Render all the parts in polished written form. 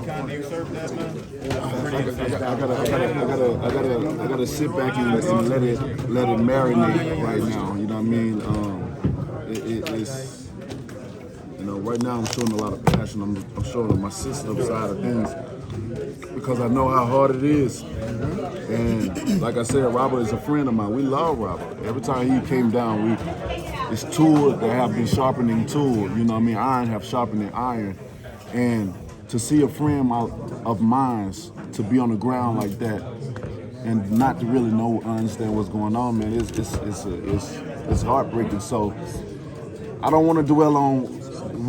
icon, do you serve that, man? I gotta sit back and let it marinate right now. You know what I mean? It's right now I'm showing a lot of passion. I'm showing my system side of things because I know how hard it is. And like I said, Robert is a friend of mine. We love Robert. Every time he came down, it's tools that have been sharpening tools. You know what I mean? Iron have sharpening iron. And to see a friend of mine to be on the ground like that and not to really understand what's going on, man, it's heartbreaking. So I don't want to dwell on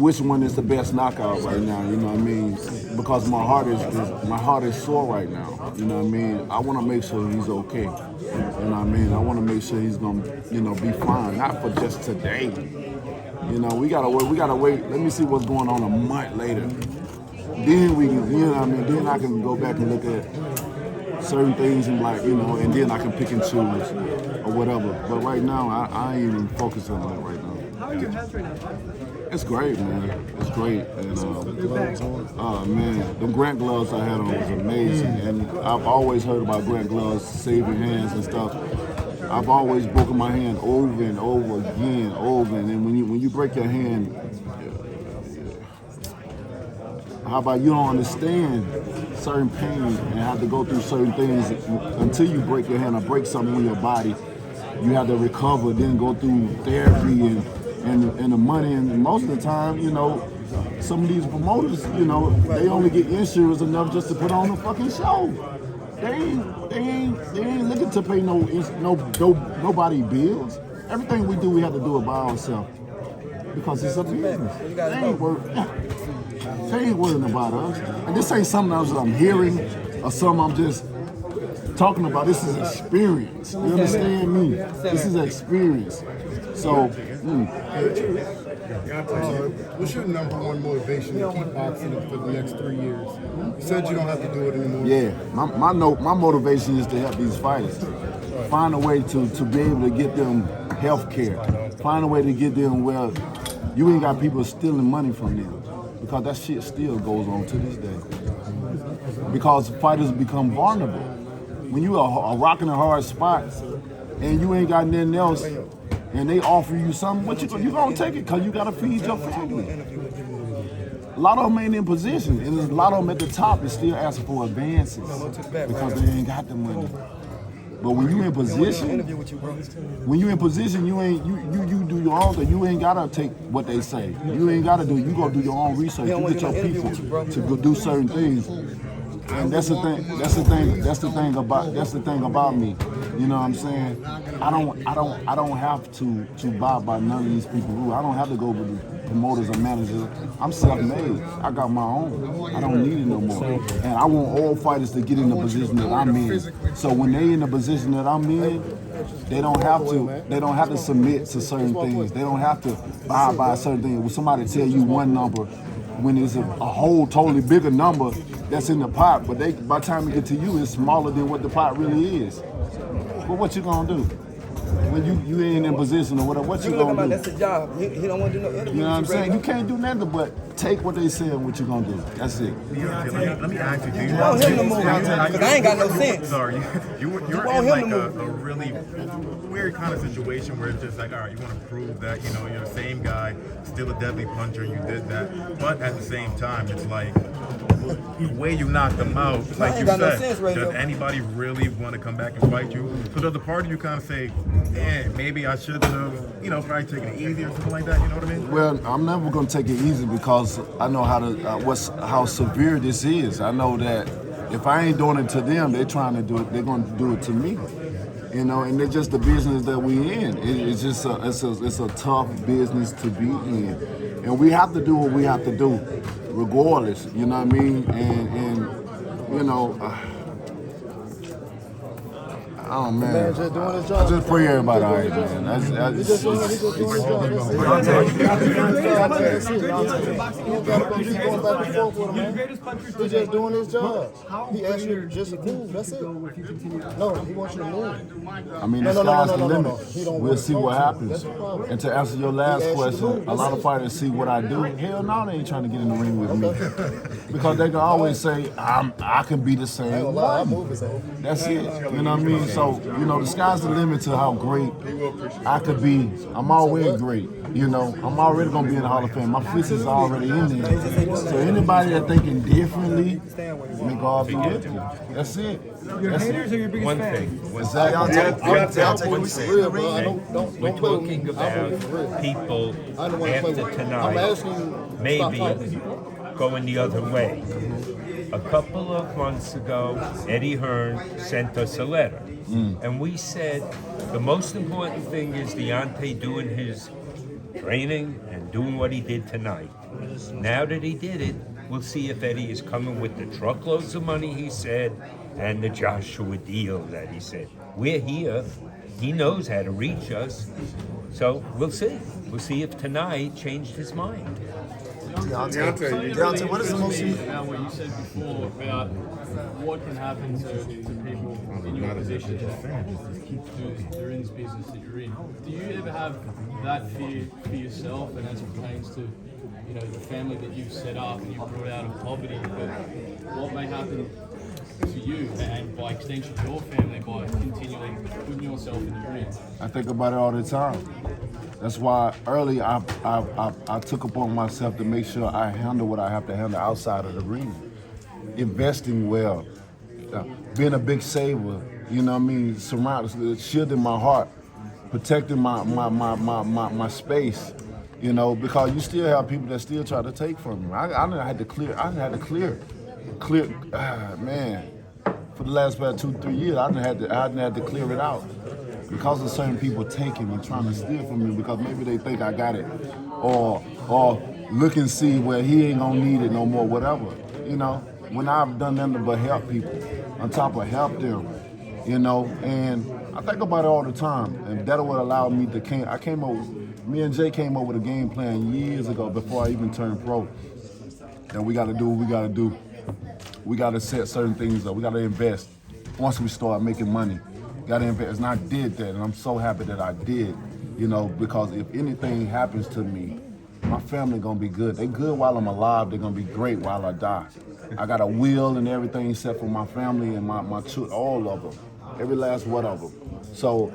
which one is the best knockout right now, you know what I mean? Because my heart is sore right now, you know what I mean? I want to make sure he's okay, you know what I mean? I want to make sure he's gonna, be fine, not for just today. You know, we gotta wait. Let me see what's going on a month later. Then we can, you know what I mean? Then I can go back and look at certain things and and then I can pick and choose or whatever. But right now, I ain't even focusing on it right now. How are your hands right now? It's great, man. It's great. And man, the Grant gloves I had on was amazing. And I've always heard about Grant gloves saving hands and stuff. I've always broken my hand over and over again, and then when you break your hand, how about you don't understand certain pain and have to go through certain things until you break your hand or break something in your body. You have to recover, then go through therapy and the money. And most of the time, some of these promoters, they only get insurance enough just to put on a fucking show. They ain't looking to pay nobody bills. Everything we do, we have to do it by ourselves because it's a business. They ain't worrying about us. And this ain't something else that I'm hearing or something I'm just talking about. This is experience. You understand me? This is experience. So, what's your number one motivation to keep boxing for the next 3 years? You said you don't have to do it anymore. Yeah, my motivation is to help these fighters. Find a way to be able to get them health care. Find a way to get them where you ain't got people stealing money from them. Because that shit still goes on to this day. Because fighters become vulnerable. When you are rocking a hard spot and you ain't got nothing else, and they offer you something, you gonna take it because you gotta feed your family. A lot of them ain't in position, and a lot of them at the top is still asking for advances because they ain't got the money. But when you in position, you do your own thing. You ain't gotta take what they say. You ain't gotta do it. You go do your own research. You get your people to go do certain things. And that's the thing. That's the thing about me. You know what I'm saying? I don't have to buy by none of these people rules. I don't have to go with the promoters or managers. I'm self-made. I got my own. I don't need it no more. And I want all fighters to get in the position that I'm in. So when they in the position that I'm in, they don't have to submit to certain things. They don't have to buy by certain things. When somebody tell you one number, when it's a whole totally bigger number that's in the pot, but by the time it get to you, it's smaller than what the pot really is. But what you gonna do? When you ain't in position or whatever, what you gonna do? That's the job. He don't want to do no interview. You know what I'm saying? You can't do nothing but take what they say and what you gonna do. That's it. Let me ask you, do you want him to move? Because I ain't got no sense. Sorry, you're in like a really weird kind of situation where it's just like, all right, you want to prove that, you're the same guy, still a deadly puncher, you did that. But at the same time, it's like, the way you knocked them out, like you said, does anybody really want to come back and fight you? So does the part of you kind of say, maybe I should have, probably taken it easy or something like that, you know what I mean? Well, I'm never going to take it easy because I know how severe this is. I know that if I ain't doing it to them, they're trying to do it, they're going to do it to me. And it's just the business that we in. It's just it's a tough business to be in. And we have to do what we have to do, regardless, you know what I mean? And Oh man, Man just doing his I job. just pray everybody all right, man. That's He's just doing his job. That's it. You don't gotta go keep going back and forth with him, man. He's just doing his job. He asked you just to move. That's it. No, he wants you to move. I mean, the sky's the limit. He don't We'll see what happens. That's the problem. And to answer your last question, a lot of fighters see what I do. Hell no, they ain't trying to get in the ring with me. Because they can always say, I can be the I ain't same. gonna lie, I move his ass. That's it. You know what I mean? So, you know, the sky's the limit to how great I could be. I'm already great. You know, I'm already going to be in the Hall of Fame. My fist is already in there. So anybody that thinking differently, may God be with you. That's it. Your That's haters it. are your biggest fans. Exactly. When we for real, bro. Don't We're play with me. talking I move about for real. people I don't want to play after with you. I'm tonight asking you, stop maybe fighting. going the other way. A couple of months ago, Eddie Hearn sent us a letter. And we said the most important thing is Deontay doing his training and doing what he did tonight. Now that he did it, we'll see if Eddie is coming with the truckloads of money he said and the Joshua deal that he said. We're here. He knows how to reach us. So we'll see. We'll see if tonight changed his mind. Deontay, what is the most about what you said before about what can happen to people in your position they're in this business that you're in? Do you ever have that fear for yourself, and as it pertains to the family that you've set up and you've brought out of poverty, but what may happen to you and by extension your family by continually putting yourself in the ring? I think about it all the time. That's why early I took upon myself to make sure I handle what I have to handle outside of the ring. Investing well, being a big saver, you know what I mean, shielding my heart, protecting my space, you know, because you still have people that still try to take from you. I had to clear, man, for the last about 2-3 years, I done had to clear it out. Because of certain people taking and trying to steal from me because maybe they think I got it, or look and see where he ain't gonna need it no more, whatever. You know, when I've done nothing but help people, on top of help them, you know, and I think about it all the time, and that would allow me to me and Jay came up with a game plan years ago before I even turned pro. And we gotta do what we gotta do. We gotta set certain things up. We gotta invest once we start making money. Gotta invest, and I did that, and I'm so happy that I did, you know, because if anything happens to me, my family gonna be good. They good while I'm alive, they're gonna be great while I die. I got a will and everything set for my family and my children, all of them, every last one of them. So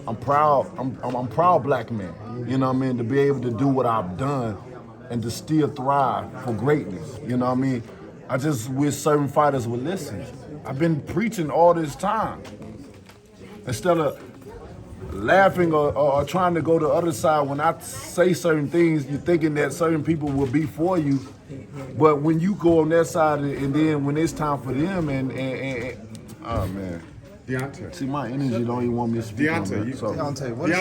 I'm proud, I'm proud black man, you know what I mean, to be able to do what I've done and to still thrive for greatness, you know what I mean. I just wish certain fighters would listen. I've been preaching all this time. Instead of laughing or trying to go the other side, when I say certain things, you're thinking that certain people will be for you. But when you go on that side, and then when it's time for them, and oh man. Deontay. See, my energy don't even want me to speak on that. Deontay, what is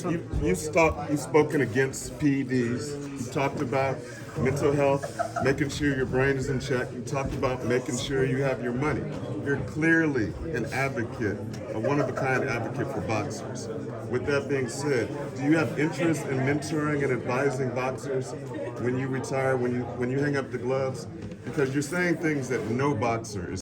the most You've spoken against PEDs. You talked about mental health, making sure your brain is in check. You talked about making sure you have your money. You're clearly an advocate, a one-of-a-kind advocate for boxers. With that being said, do you have interest in mentoring and advising boxers when you retire, when you hang up the gloves? Because you're saying things that no boxer is